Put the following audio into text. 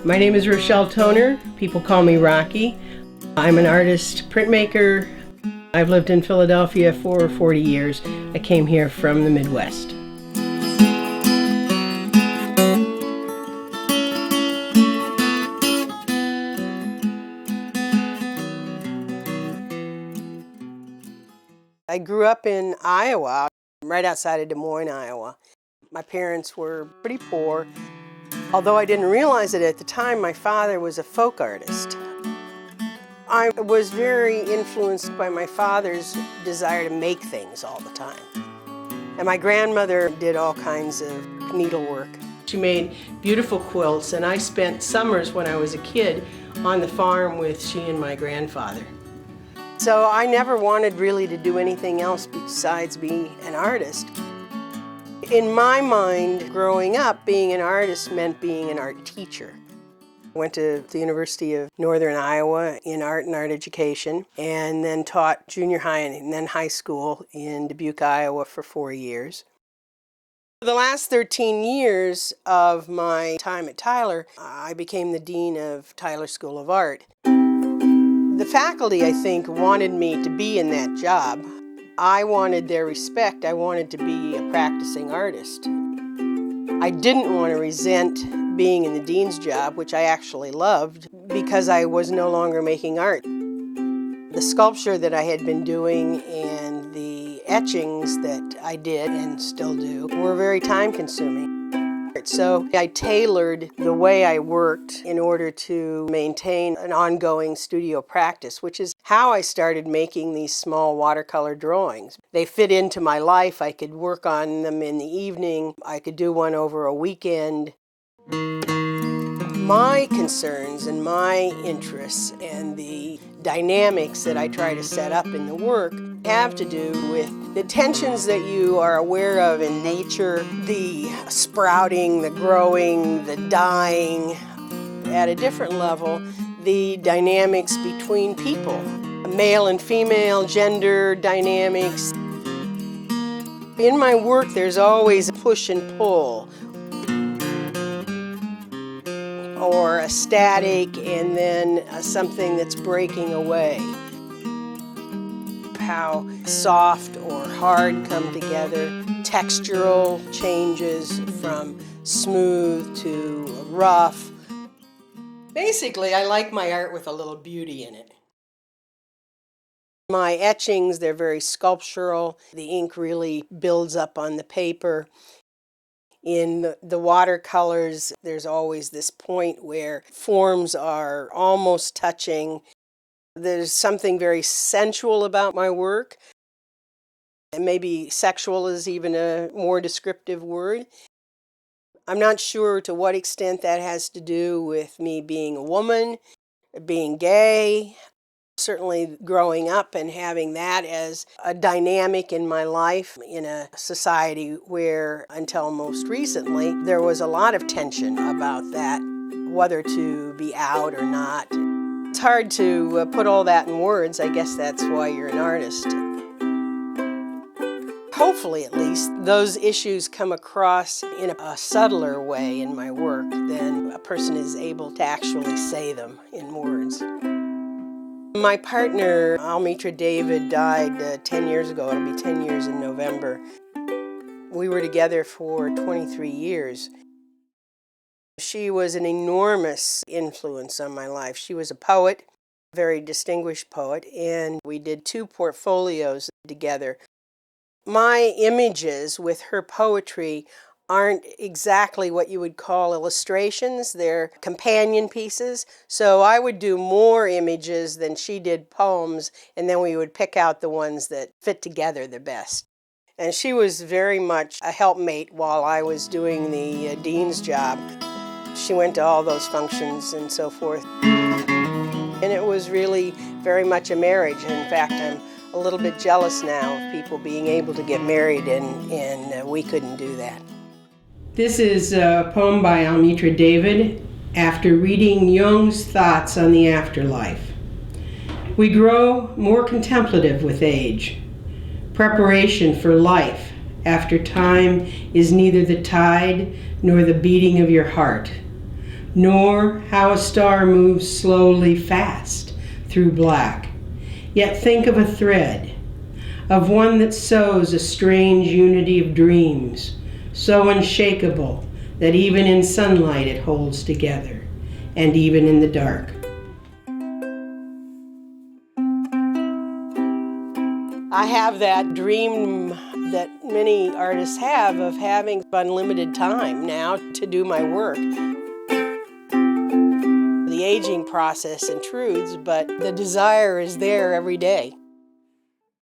My name is Rochelle Toner. People call me Rocky. I'm an artist, printmaker. I've lived in Philadelphia for 40 years. I came here from the Midwest. I grew up in Iowa, right outside of Des Moines, Iowa. My parents were pretty poor. Although I didn't realize it at the time, my father was a folk artist. I was very influenced by my father's desire to make things all the time. And my grandmother did all kinds of needlework. She made beautiful quilts, and I spent summers when I was a kid on the farm with she and my grandfather. So I never wanted really to do anything else besides be an artist. In my mind, growing up, being an artist meant being an art teacher. I went to the University of Northern Iowa in art and art education, and then taught junior high and then high school in Dubuque, Iowa for 4 years. For the last 13 years of my time at Tyler, I became the dean of Tyler School of Art. The faculty, I think, wanted me to be in that job. I wanted their respect. I wanted to be a practicing artist. I didn't want to resent being in the dean's job, which I actually loved, because I was no longer making art. The sculpture that I had been doing and the etchings that I did and still do were very time-consuming. So I tailored the way I worked in order to maintain an ongoing studio practice, which is how I started making these small watercolor drawings. They fit into my life. I could work on them in the evening. I could do one over a weekend. My concerns and my interests and the dynamics that I try to set up in the work have to do with the tensions that you are aware of in nature, the sprouting, the growing, the dying. At a different level, the dynamics between people, male and female, gender dynamics. In my work, there's always a push and pull, or a static and then something that's breaking away. How soft or hard come together, textural changes from smooth to rough. Basically, I like my art with a little beauty in it. My etchings, they're very sculptural. The ink really builds up on the paper. In the watercolors, there's always this point where forms are almost touching. There's something very sensual about my work, and maybe sexual is even a more descriptive word. I'm not sure to what extent that has to do with me being a woman, being gay. Certainly growing up and having that as a dynamic in my life in a society where, until most recently, there was a lot of tension about that, whether to be out or not. It's hard to put all that in words. I guess that's why you're an artist. Hopefully, at least, those issues come across in a subtler way in my work than a person is able to actually say them in words. My partner, Almitra David, died 10 years ago. It'll be 10 years in November. We were together for 23 years. She was an enormous influence on my life. She was a poet, a very distinguished poet, and we did 2 portfolios together. My images with her poetry aren't exactly what you would call illustrations. They're companion pieces. So I would do more images than she did poems, and then we would pick out the ones that fit together the best. And she was very much a helpmate while I was doing the dean's job. She went to all those functions and so forth. And it was really very much a marriage. In fact, I'm a little bit jealous now of people being able to get married, and we couldn't do that. This is a poem by Almitra David after reading Jung's thoughts on the afterlife. We grow more contemplative with age. Preparation for life after time is neither the tide nor the beating of your heart, nor how a star moves slowly fast through black. Yet think of a thread, of one that sews a strange unity of dreams, so unshakable that even in sunlight it holds together, and even in the dark. I have that dream that many artists have of having unlimited time now to do my work. The aging process intrudes, but the desire is there every day.